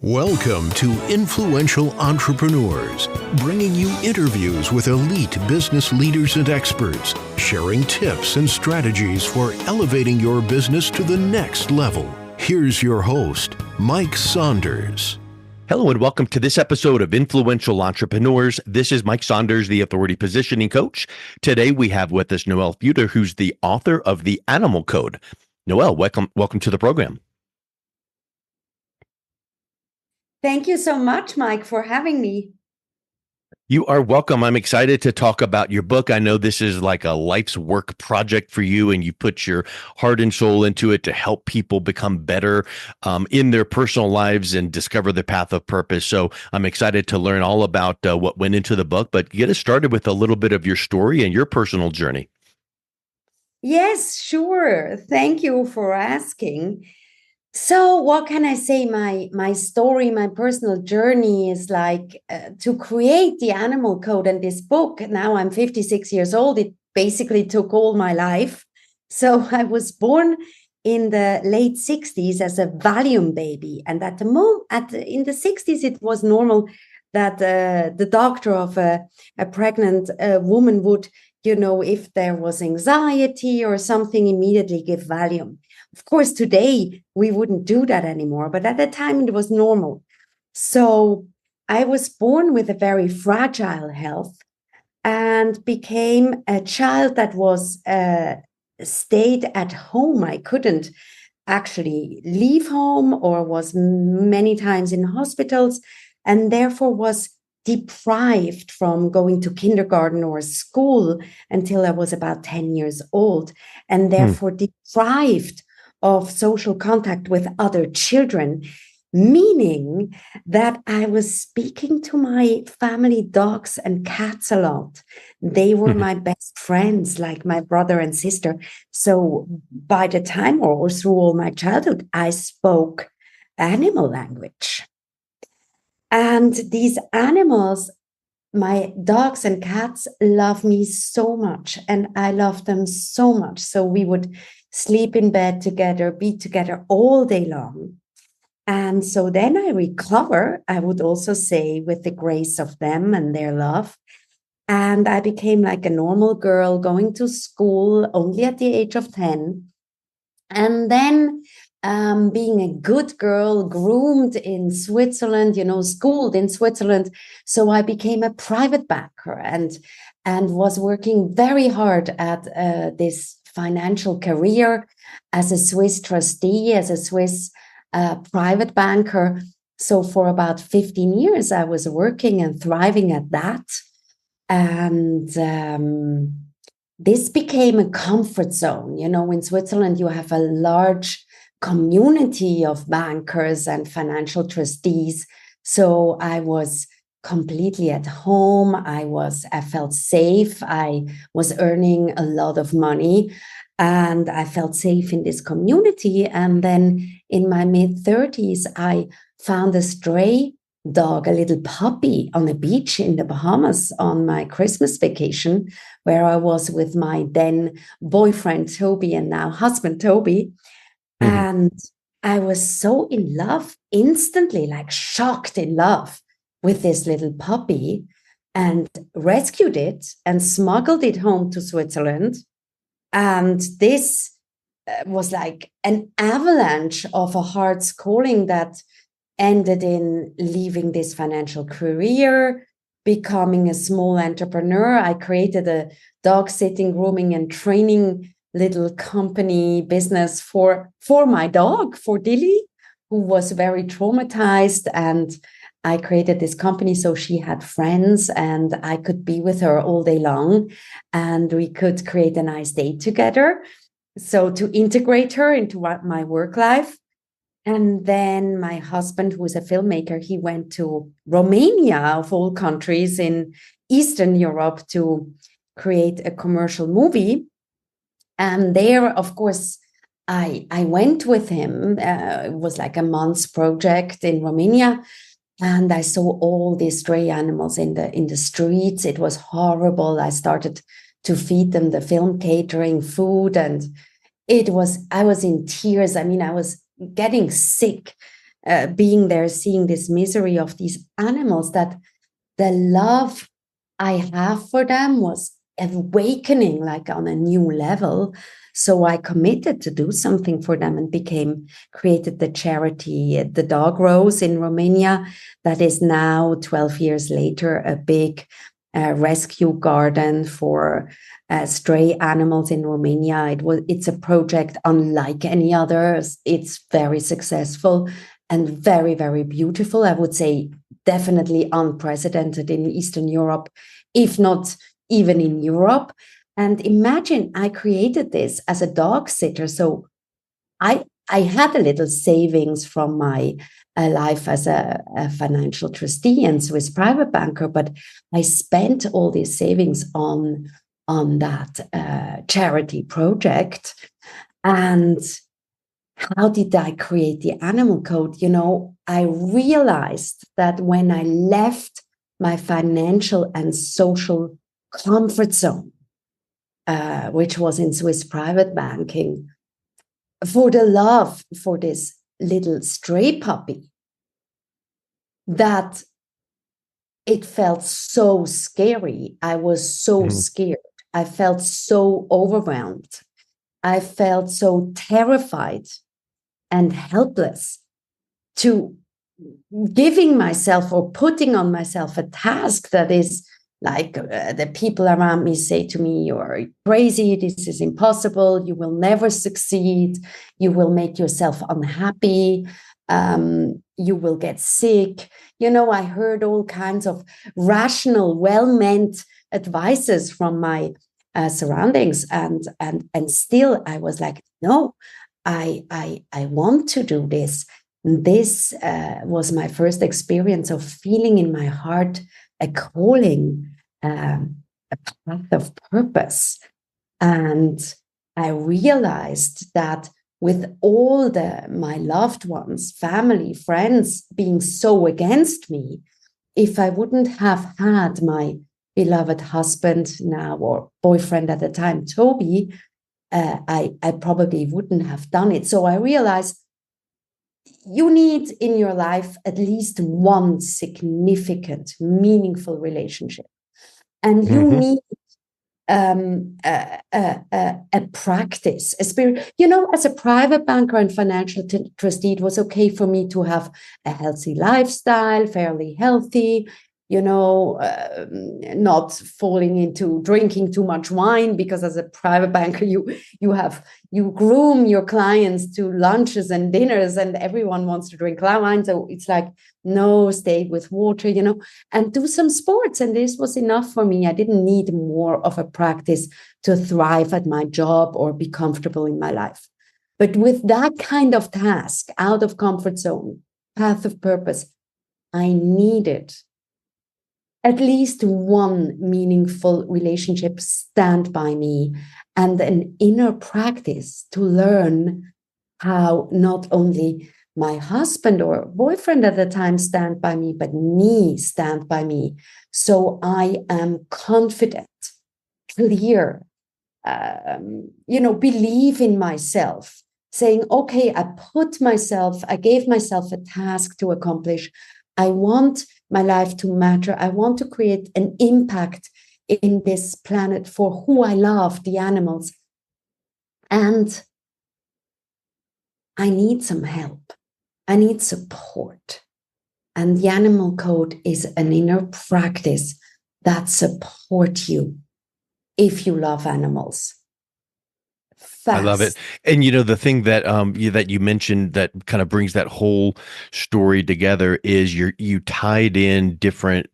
Welcome to Influential Entrepreneurs, bringing you interviews with elite business leaders and experts, sharing tips and strategies for elevating your business to the next level. Here's your host, Mike Saunders. Hello and welcome to this episode of Influential Entrepreneurs. This is Mike Saunders, the Authority Positioning Coach. Today we have with us Noëlle Fueter, who's the author of The Animal Code. Noëlle, welcome to the program. Thank you so much, Mike, for having me. You are welcome. I'm excited to talk about your book. I know this is like a life's work project for you, and you put your heart and soul into it to help people become better in their personal lives and discover the path of purpose. So I'm excited to learn all about what went into the book, but get us started with a little bit of your story and your personal journey. Yes, sure. Thank you for asking. So what can I say? My story, my personal journey is like to create the Animal Code and this book. Now I'm 56 years old. It basically took all my life. So I was born in the late 60s as a Valium baby. And in the 60s, it was normal that the doctor of a pregnant woman would, if there was anxiety or something, immediately give Valium. Of course, today we wouldn't do that anymore, but at the time it was normal. So I was born with a very fragile health and became a child that was stayed at home. I couldn't actually leave home or was many times in hospitals and therefore was deprived from going to kindergarten or school until I was about 10 years old, and therefore deprived of social contact with other children, meaning that I was speaking to my family dogs and cats a lot. They were my best friends, like my brother and sister. So by the time or through all my childhood, I spoke animal language. And these animals, my dogs and cats, love me so much, and I love them so much. So we would sleep in bed together, be together all day long. And so then I recover, I would also say, with the grace of them and their love. And I became like a normal girl going to school only at the age of 10. And then being a good girl, groomed in Switzerland, schooled in Switzerland. So I became a private banker and was working very hard at this financial career as a Swiss trustee, as a Swiss private banker. So for about 15 years, I was working and thriving at that. And this became a comfort zone. In Switzerland, you have a large community of bankers and financial trustees. So I was completely at home. I felt safe. I was earning a lot of money and I felt safe in this community. And then in my mid-30s, I found a stray dog, a little puppy on a beach in the Bahamas on my Christmas vacation, where I was with my then boyfriend, Toby, and now husband, Toby. And I was so in love instantly, like shocked in love with this little puppy, and rescued it and smuggled it home to Switzerland. And this was like an avalanche of a heart's calling that ended in leaving this financial career, becoming a small entrepreneur. I created a dog sitting, grooming, and training little company business for my dog, for Dillie, who was very traumatized. And I created this company so she had friends and I could be with her all day long and we could create a nice day together. So to integrate her into my work life. And then my husband, who is a filmmaker, he went to Romania, of all countries in Eastern Europe, to create a commercial movie. And there, of course, I went with him. It was like a month's project in Romania. And I saw all these stray animals in the streets. It was horrible. I started to feed them the film catering food. And I was in tears. I mean, I was getting sick being there, seeing this misery of these animals, that the love I have for them was awakening like on a new level. So I committed to do something for them and created the charity, the DogRose in Romania, that is now 12 years later, a big rescue garden for stray animals in Romania. It's a project unlike any others. It's very successful and very, very beautiful. I would say definitely unprecedented in Eastern Europe, if not even in Europe. And imagine I created this as a dog sitter. So I had a little savings from my life as a financial trustee and Swiss private banker, but I spent all these savings on that charity project. And how did I create the animal code? I realized that when I left my financial and social comfort zone, which was in Swiss private banking, for the love for this little stray puppy, that it felt so scary. I was so scared. I felt so overwhelmed. I felt so terrified and helpless to giving myself or putting on myself a task that is like the people around me say to me, you're crazy, this is impossible, you will never succeed, you will make yourself unhappy, you will get sick. I heard all kinds of rational, well-meant advices from my surroundings, and still I was like, no, I want to do this. This was my first experience of feeling in my heart a calling, a path of purpose. And I realized that with all my loved ones, family, friends being so against me, if I wouldn't have had my beloved husband now, or boyfriend at the time, Toby, I probably wouldn't have done it. So I realized you need in your life at least one significant, meaningful relationship. And you need a practice, a spirit. As a private banker and financial trustee, it was okay for me to have a healthy lifestyle, fairly healthy, not falling into drinking too much wine, because as a private banker, you groom your clients to lunches and dinners, and everyone wants to drink wine. So it's like, no, stay with water, and do some sports. And this was enough for me. I didn't need more of a practice to thrive at my job or be comfortable in my life. But with that kind of task, out of comfort zone, path of purpose, I needed at least one meaningful relationship stand by me, and an inner practice to learn how not only my husband or boyfriend at the time stand by me, but me stand by me. So I am confident, clear, believe in myself, saying, okay, I gave myself a task to accomplish. I want my life to matter. I want to create an impact in this planet for who I love, the animals. And I need some help. I need support. And the animal code is an inner practice that supports you if you love animals. Fast. I love it. And the thing that that you mentioned that kind of brings that whole story together is you tied in different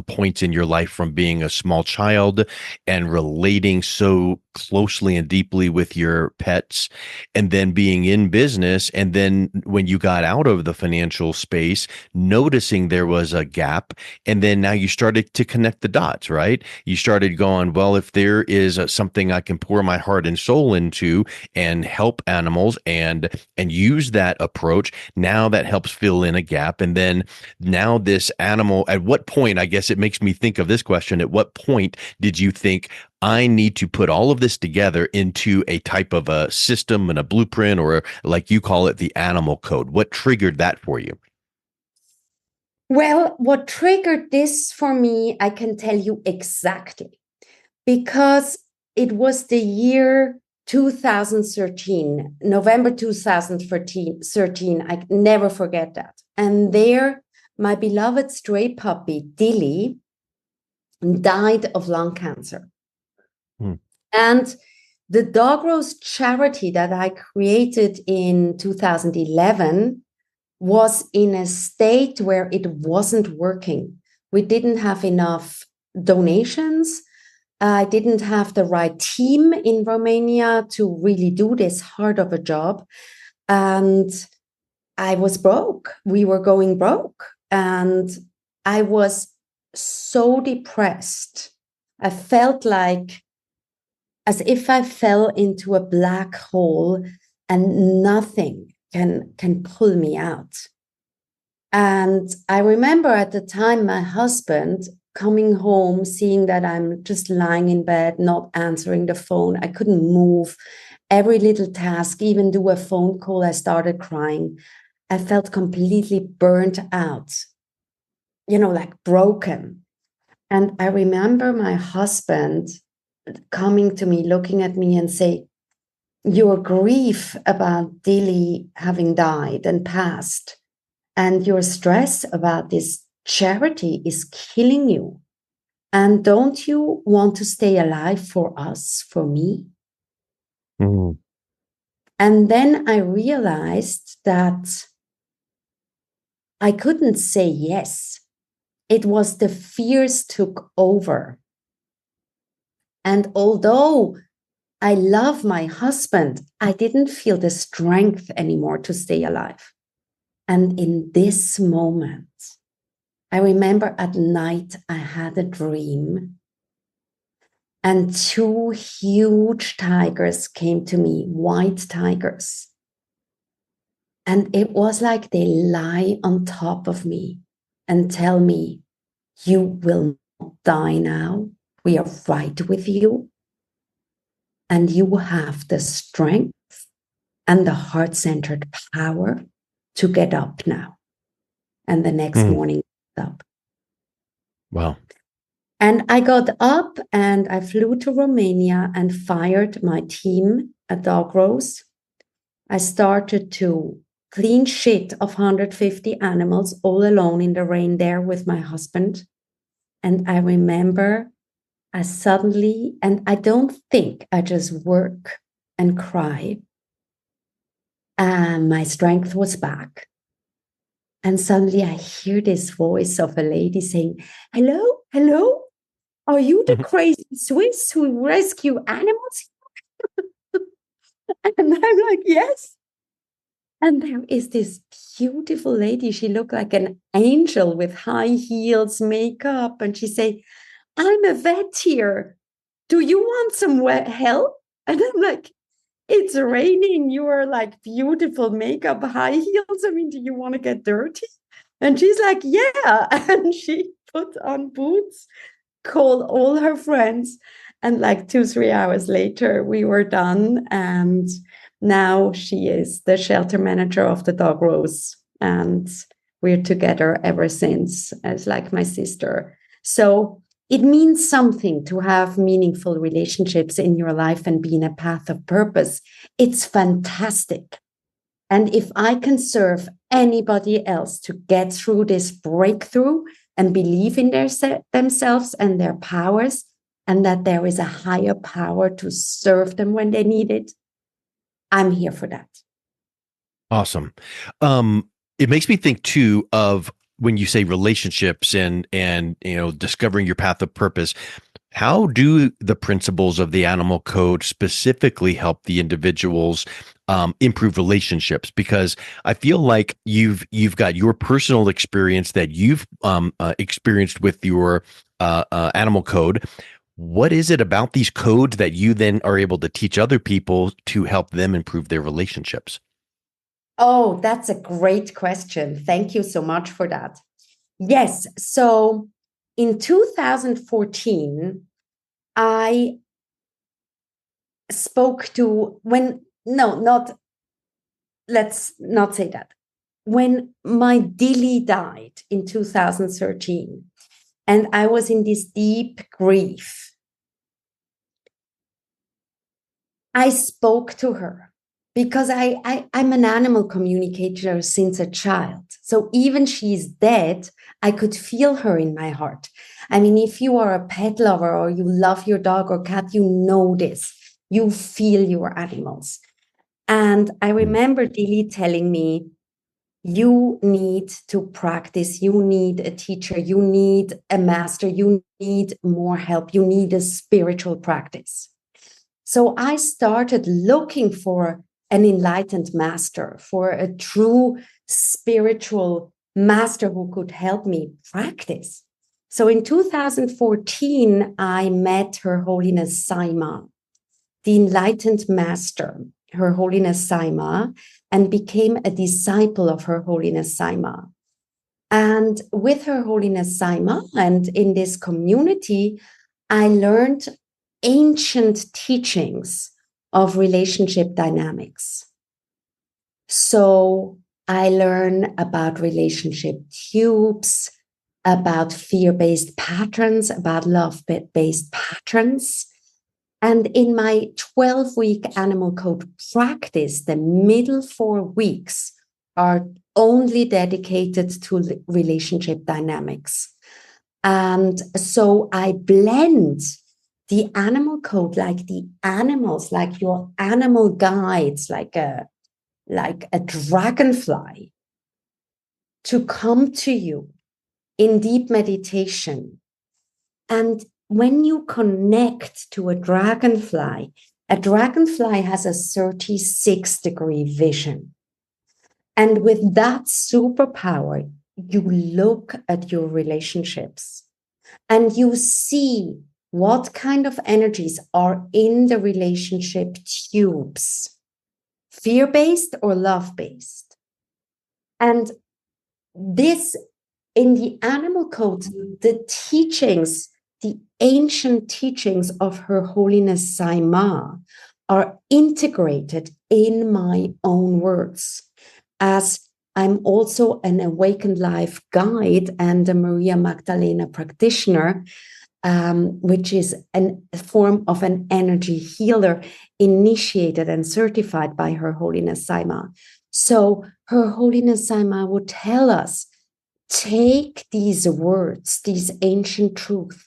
points in your life, from being a small child and relating so closely and deeply with your pets, and then being in business, and then when you got out of the financial space, noticing there was a gap, and then now you started to connect the dots, right? You started going, well, if there is something I can pour my heart and soul into and help animals and use that approach, now that helps fill in a gap. And then now this animal, at what point, point, I guess it makes me think of this question. At what point did you think I need to put all of this together into a type of a system and a blueprint, or like you call it, the animal code? What triggered that for you? Well, what triggered this for me, I can tell you exactly, because it was the year 2013, November 2013. I never forget that. And there, my beloved stray puppy, Dillie, died of lung cancer. And the DogRose charity that I created in 2011 was in a state where it wasn't working. We didn't have enough donations. I didn't have the right team in Romania to really do this hard of a job. And I was broke. We were going broke. And I was so depressed. I felt like as if I fell into a black hole and nothing can pull me out. And I remember at the time my husband coming home, seeing that I'm just lying in bed, not answering the phone. I couldn't move. Every little task, even do a phone call, I started crying. I felt completely burnt out, like broken. And I remember my husband coming to me, looking at me and say, your grief about Dillie having died and passed, and your stress about this charity is killing you. And don't you want to stay alive for us, for me? Mm-hmm. And then I realized that I couldn't say yes. It was the fears took over. And although I love my husband, I didn't feel the strength anymore to stay alive. And in this moment, I remember at night I had a dream, and two huge tigers came to me, white tigers. And it was like they lie on top of me and tell me, you will not die now. We are right with you. And you have the strength and the heart-centered power to get up now. And the next morning, up. Wow. And I got up and I flew to Romania and fired my team at DogRose. I started to clean shit of 150 animals all alone in the rain there with my husband. And I remember I suddenly, and I don't think I just work and cry. And my strength was back. And suddenly I hear this voice of a lady saying, hello, hello, are you the crazy Swiss who rescue animals? And I'm like, yes. And there is this beautiful lady. She looked like an angel with high heels, makeup. And she said, I'm a vet here. Do you want some help? And I'm like, it's raining. You are like beautiful makeup, high heels. I mean, do you want to get dirty? And she's like, yeah. And she put on boots, called all her friends. And like 2-3 hours later, we were done. And now she is the shelter manager of the DogRose. And we're together ever since, as like my sister. So it means something to have meaningful relationships in your life and be in a path of purpose. It's fantastic. And if I can serve anybody else to get through this breakthrough and believe in themselves and their powers, and that there is a higher power to serve them when they need it, I'm here for that. Awesome. It makes me think too of when you say relationships and discovering your path of purpose. How do the principles of the animal code specifically help the individuals improve relationships? Because I feel like you've got your personal experience that you've experienced with your animal code. What is it about these codes that you then are able to teach other people to help them improve their relationships? Oh, that's a great question. Thank you so much for that. Yes. So in 2014, I spoke to let's not say that. When my Dillie died in 2013, and I was in this deep grief, I spoke to her because I'm an animal communicator since a child. So even she's dead, I could feel her in my heart. I mean, if you are a pet lover or you love your dog or cat, you know this. You feel your animals. And I remember Dillie telling me, you need to practice, you need a teacher, you need a master, you need more help, you need a spiritual practice. So I started looking for an enlightened master, for a true spiritual master who could help me practice. So in 2014, I met Her Holiness Saima, the enlightened master, Her Holiness Saima, and became a disciple of Her Holiness Saima. And with Her Holiness Saima and in this community, I learned ancient teachings of relationship dynamics. So I learn about relationship tubes, about fear-based patterns, about love-based patterns. And in my 12-week animal code practice, the middle 4 weeks are only dedicated to relationship dynamics. And so I blend the animal code, like the animals, like your animal guides, like a dragonfly, to come to you in deep meditation. And when you connect to a dragonfly has a 36-degree vision. And with that superpower, you look at your relationships and you see what kind of energies are in the relationship tubes, fear-based or love-based. And this, in the animal code, the teachings, the ancient teachings of Her Holiness Saima are integrated in my own words, as I'm also an awakened life guide and a Maria Magdalena practitioner, which is a form of an energy healer initiated and certified by Her Holiness Saima. So Her Holiness Saima would tell us, take these words, these ancient truths,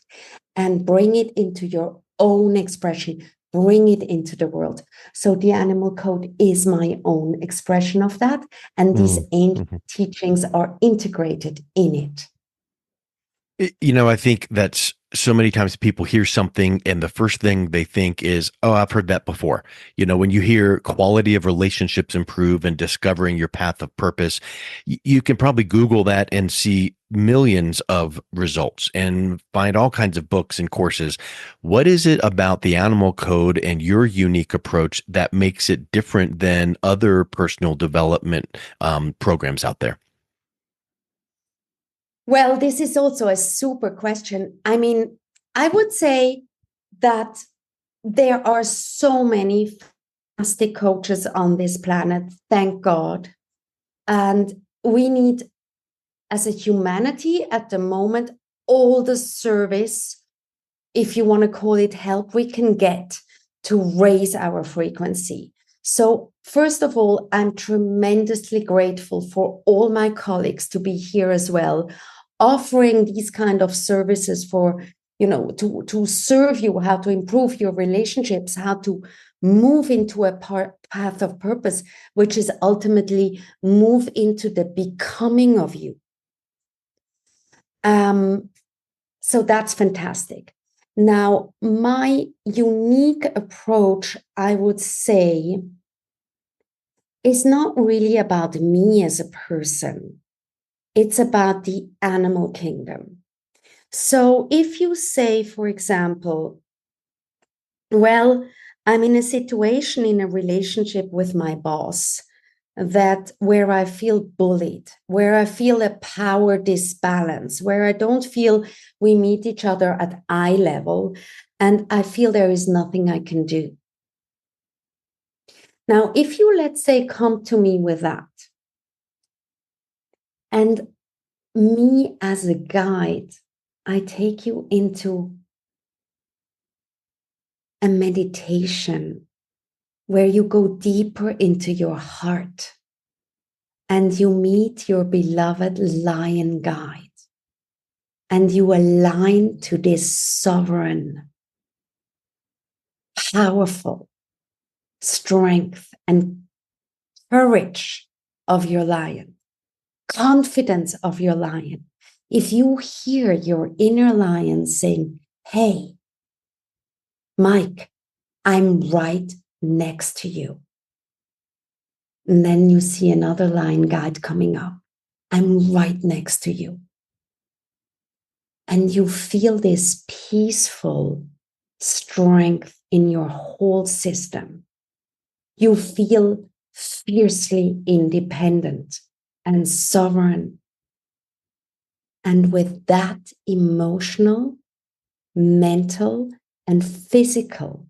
and bring it into your own expression, bring it into the world. So the animal code is my own expression of that, and these ancient teachings are integrated in it. You know, I think that's so many times people hear something and the first thing they think is, oh, I've heard that before. You know, when you hear quality of relationships improve and discovering your path of purpose, you can probably Google that and see millions of results and find all kinds of books and courses. What is it about the animal code and your unique approach that makes it different than other personal development programs out there? Well, this is also a super question. I mean, I would say that there are so many fantastic coaches on this planet, thank God. And we need, as a humanity at the moment, all the service, if you want to call it help, we can get to raise our frequency. So first of all, I'm tremendously grateful for all my colleagues to be here as well, offering these kind of services for, you know, to serve you, how to improve your relationships, how to move into a path of purpose, which is ultimately move into the becoming of you. So that's fantastic. Now, my unique approach, I would say, is not really about me as a person. It's about the animal kingdom. So if you say, for example, well, I'm in a situation in a relationship with my boss that where I feel bullied, where I feel a power disbalance, where I don't feel we meet each other at eye level, and I feel there is nothing I can do. Now, if you, let's say, come to me with that, and me as a guide, I take you into a meditation where you go deeper into your heart and you meet your beloved lion guide and you align to this sovereign, powerful strength and courage of your lion, confidence of your lion. If you hear your inner lion saying, hey, Mike, I'm right next to you. And then you see another lion guide coming up. I'm right next to you. And you feel this peaceful strength in your whole system. You feel fiercely independent and sovereign. And with that emotional, mental, and physical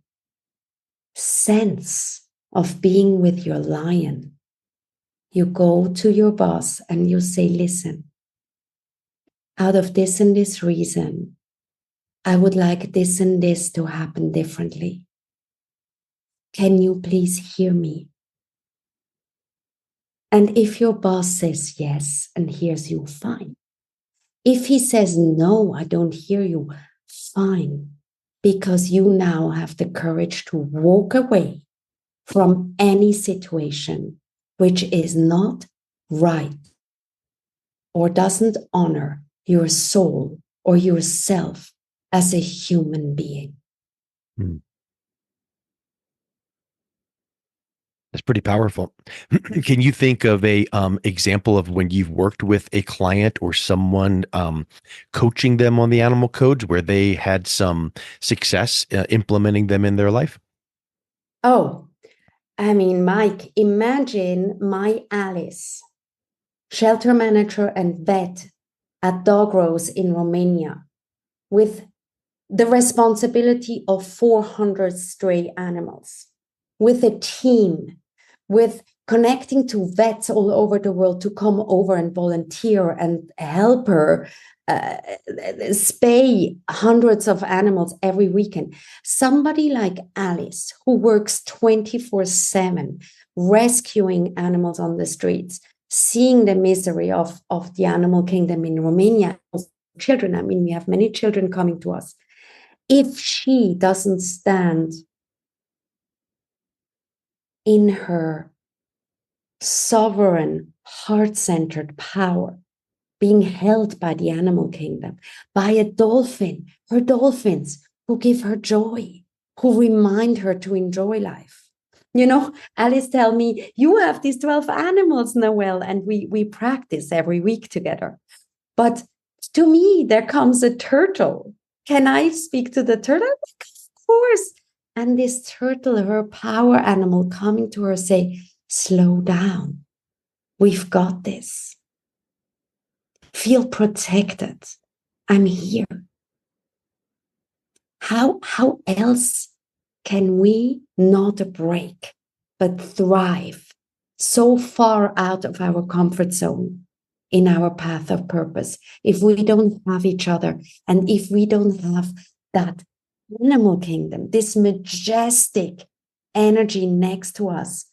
sense of being with your lion, you go to your boss and you say, listen, out of this and this reason, I would like this and this to happen differently. Can you please hear me? And if your boss says yes and hears you, fine. If he says, no, I don't hear you, fine. Because you now have the courage to walk away from any situation which is not right or doesn't honor your soul or yourself as a human being. That's pretty powerful. Can you think of a example of when you've worked with a client or someone coaching them on the animal codes where they had some success implementing them in their life? Oh, I mean, Mike, imagine my Alice, shelter manager and vet at DogRose in Romania, with the responsibility of 400 stray animals, with a team, with connecting to vets all over the world to come over and volunteer and help her spay hundreds of animals every weekend. Somebody like Alice, who works 24/7, rescuing animals on the streets, seeing the misery of the animal kingdom in Romania, children. I mean, we have many children coming to us. If she doesn't stand in her sovereign, heart-centered power, being held by the animal kingdom, by a dolphin, her dolphins who give her joy, who remind her to enjoy life. You know, Alice tell me, you have these 12 animals, Noëlle, and we practice every week together. But to me, there comes a turtle. Can I speak to the turtle? Of course. And this turtle, her power animal, coming to her, say, slow down. We've got this. Feel protected. I'm here. How else can we not break, but thrive so far out of our comfort zone in our path of purpose if we don't have each other and if we don't have that animal kingdom, this majestic energy next to us,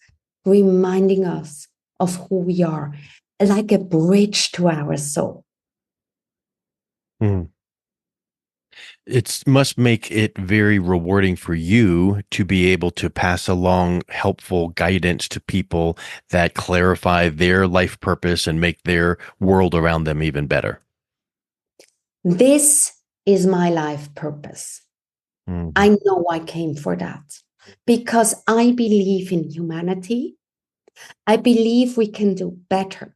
reminding us of who we are, like a bridge to our soul. It must make it very rewarding for you to be able to pass along helpful guidance to people that clarify their life purpose and make their world around them even better. This is my life purpose. Mm-hmm. I know I came for that because I believe in humanity. I believe we can do better.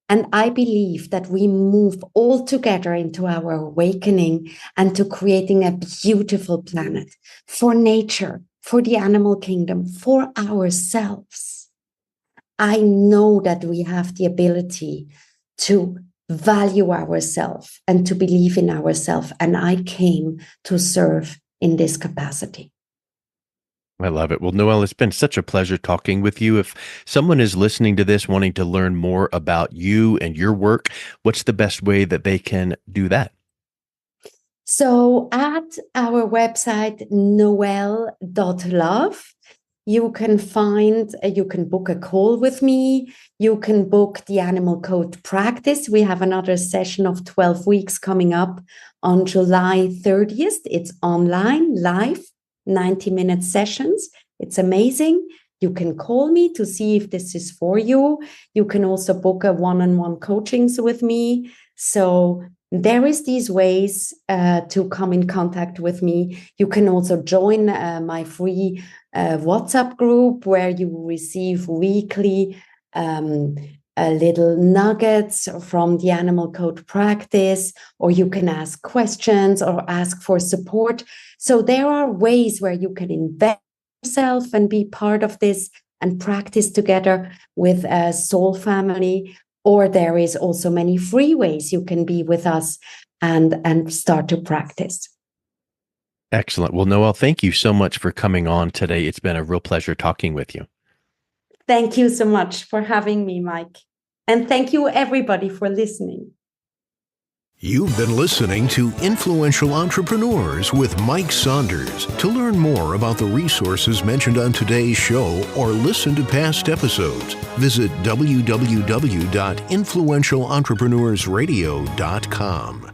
And I believe that we move all together into our awakening and to creating a beautiful planet for nature, for the animal kingdom, for ourselves. I know that we have the ability to value ourselves and to believe in ourselves. And I came to serve in this capacity. I love it. Well, Noëlle, it's been such a pleasure talking with you. If someone is listening to this wanting to learn more about you and your work, what's the best way that they can do that? So at our website, noelle.love, you can book a call with me. You can book the animal code practice. We have another session of 12 weeks coming up on July 30th. It's online, live, 90-minute sessions. It's amazing. You can call me to see if this is for you. You can also book a one-on-one coachings with me. So there is these ways to come in contact with me. You can also join my free WhatsApp group where you will receive weekly little nuggets from the animal code practice, or you can ask questions or ask for support. So there are ways where you can invest yourself and be part of this and practice together with a soul family. Or there is also many free ways you can be with us and start to practice. Excellent. Well, Noëlle, thank you so much for coming on today. It's been a real pleasure talking with you. Thank you so much for having me, Mike. And thank you, everybody, for listening. You've been listening to Influential Entrepreneurs with Mike Saunders. To learn more about the resources mentioned on today's show or listen to past episodes, visit www.influentialentrepreneursradio.com.